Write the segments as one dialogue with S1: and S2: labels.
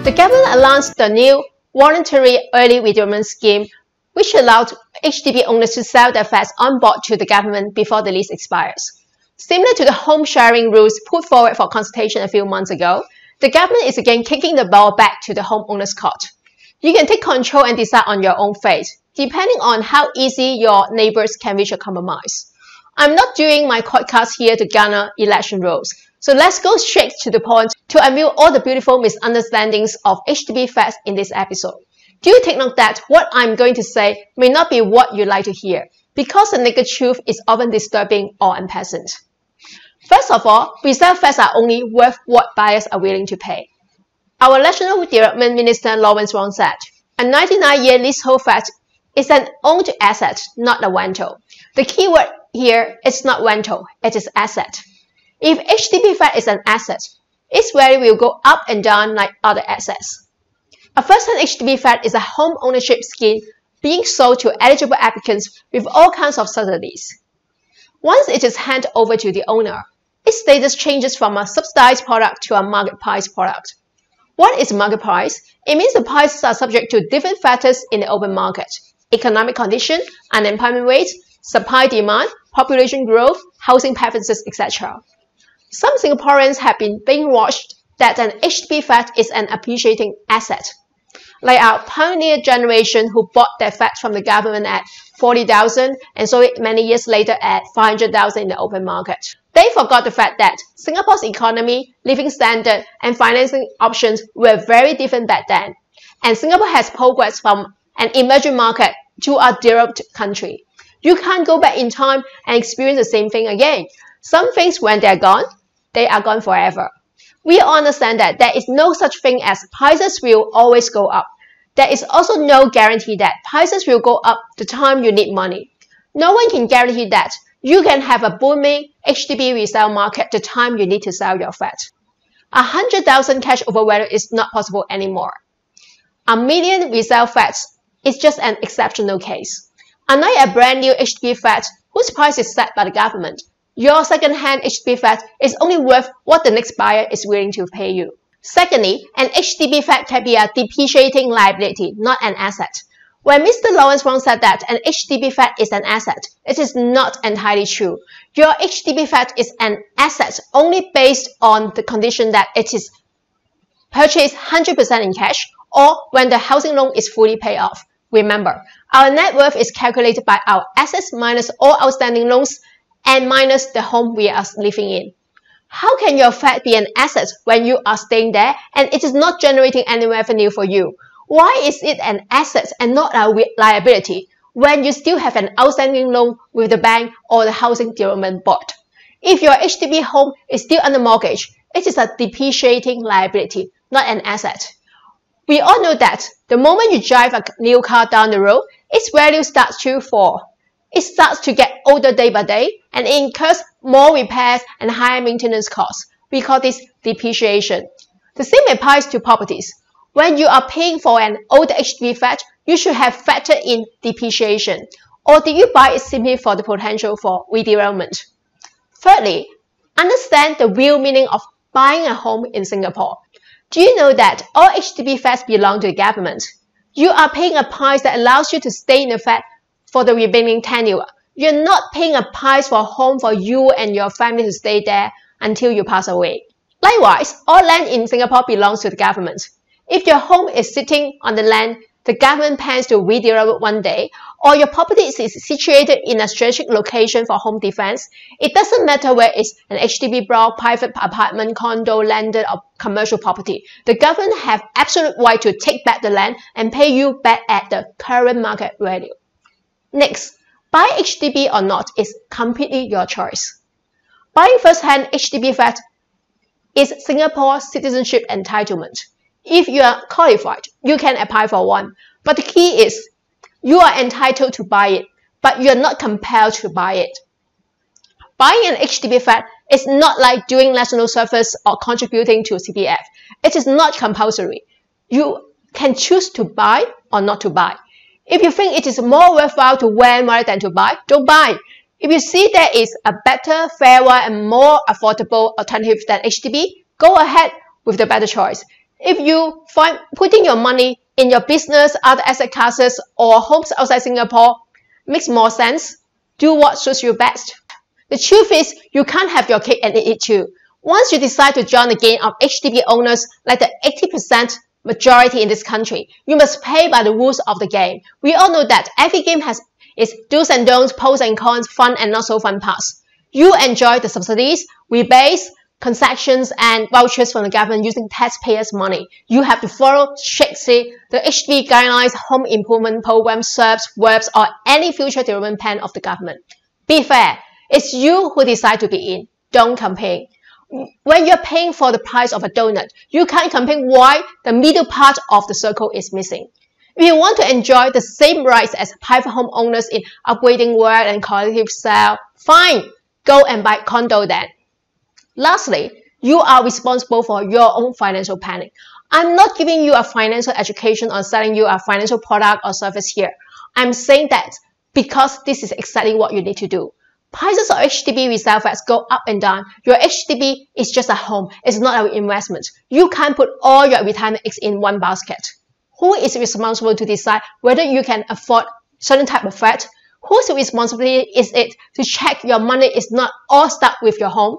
S1: The government announced the new Voluntary Early Redevelopment Scheme, which allowed HDB owners to sell their flats on board to the government before the lease expires. Similar to the home sharing rules put forward for consultation a few months ago, the government is again kicking the ball back to the homeowners' court. You can take control and decide on your own fate, depending on how easy your neighbors can reach a compromise. I'm not doing my podcast here to garner election votes, so let's go straight to the point to unveil all the beautiful misunderstandings of HDB flats in this episode. Do take note that what I'm going to say may not be what you like to hear, because the naked truth is often disturbing or unpleasant. First of all, resale flats are only worth what buyers are willing to pay. Our National Development Minister Lawrence Wong said, a 99-year leasehold flat is an owned asset, not a rental. The key word here is not rental, it is asset. If HDB flat is an asset, its value will go up and down like other assets. A first-hand HDB flat is a home ownership scheme being sold to eligible applicants with all kinds of subsidies. Once it is handed over to the owner, its status changes from a subsidized product to a market price product. What is market price? It means the prices are subject to different factors in the open market: economic condition, unemployment rate, supply-demand, population growth, housing preferences, etc. Some Singaporeans have been brainwashed that an HDB flat is an appreciating asset, like our pioneer generation who bought their flat from the government at 40,000 and sold it many years later at 500,000 in the open market. They forgot the fact that Singapore's economy, living standard, and financing options were very different back then, and Singapore has progressed from an emerging market to a developed country. You can't go back in time and experience the same thing again. Some things, when they're gone, they are gone forever. We all understand that there is no such thing as prices will always go up. There is also no guarantee that prices will go up the time you need money. No one can guarantee that you can have a booming HDB resale market the time you need to sell your flat. 100,000 cash overvalue is not possible anymore. A million resale flats is just an exceptional case. Unlike a brand new HDB flat whose price is set by the government, your second-hand HDB flat is only worth what the next buyer is willing to pay you. Secondly, an HDB flat can be a depreciating liability, not an asset. When Mr. Lawrence Wong said that an HDB flat is an asset, it is not entirely true. Your HDB flat is an asset only based on the condition that it is purchased 100% in cash or when the housing loan is fully paid off. Remember, our net worth is calculated by our assets minus all outstanding loans and minus the home we are living in. How can your flat be an asset when you are staying there and it is not generating any revenue for you? Why is it an asset and not a liability when you still have an outstanding loan with the bank or the Housing Development Board? If your HDB home is still under mortgage, it is a depreciating liability, not an asset. We all know that the moment you drive a new car down the road, its value starts to fall. It starts to get older day by day, and it incurs more repairs and higher maintenance costs. We call this depreciation. The same applies to properties. When you are paying for an old HDB flat, you should have factored in depreciation. Or did you buy it simply for the potential for redevelopment? Thirdly, understand the real meaning of buying a home in Singapore. Do you know that all HDB flats belong to the government? You are paying a price that allows you to stay in the flat for the remaining tenure. You're not paying a price for a home for you and your family to stay there until you pass away. Likewise, all land in Singapore belongs to the government. If your home is sitting on the land the government plans to redevelop one day, or your property is situated in a strategic location for home defense, it doesn't matter where it's an HDB block, private apartment, condo, landed, or commercial property. The government have absolute right to take back the land and pay you back at the current market value. Next, buy HDB or not is completely your choice. Buying first-hand HDB flat is Singapore's citizenship entitlement. If you are qualified, you can apply for one. But the key is, you are entitled to buy it, but you are not compelled to buy it. Buying an HDB flat is not like doing national service or contributing to CPF. It is not compulsory. You can choose to buy or not to buy. If you think it is more worthwhile to rent rather than to buy, don't buy. If you see there is a better, fairer, and more affordable alternative than HDB, go ahead with the better choice. If you find putting your money in your business, other asset classes, or homes outside Singapore makes more sense, do what suits you best. The truth is, you can't have your cake and eat it too. Once you decide to join the game of HDB owners like the 80% majority in this country, you must play by the rules of the game. We all know that every game has its do's and don'ts, pros and cons, fun and not so fun parts. You enjoy the subsidies, rebates, concessions and vouchers from the government using taxpayers' money. You have to follow strictly the HDB guidelines, home improvement program, SERPs, WERPs, or any future development plan of the government. Be fair. It's you who decide to be in. Don't complain. When you're paying for the price of a donut, you can't complain why the middle part of the circle is missing. If you want to enjoy the same rights as private homeowners in upgrading work and collective sale, fine, go and buy condo then. Lastly, you are responsible for your own financial planning. I'm not giving you a financial education or selling you a financial product or service here. I'm saying that because this is exactly what you need to do. Prices of HDB resale flats go up and down. Your HDB is just a home. It's not an investment. You can't put all your retirement eggs in one basket. Who is responsible to decide whether you can afford certain type of flat? Whose responsibility is it to check your money is not all stuck with your home?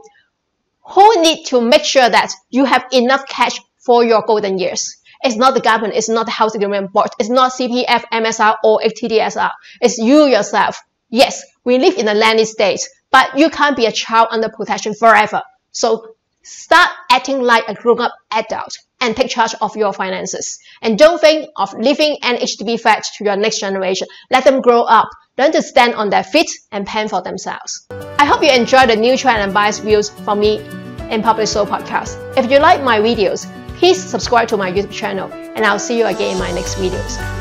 S1: Who need to make sure that you have enough cash for your golden years? It's not the government, it's not the Housing Development Board, it's not CPF, MSR, or FTDSR. It's you yourself. Yes, we live in a landed state, but you can't be a child under protection forever. So start acting like a grown-up adult and take charge of your finances. And don't think of leaving an HDB flat to your next generation. Let them grow up, learn to stand on their feet and plan for themselves. I hope you enjoyed the neutral and unbiased views from me in Public Soul Podcast. If you like my videos, please subscribe to my YouTube channel and I'll see you again in my next videos.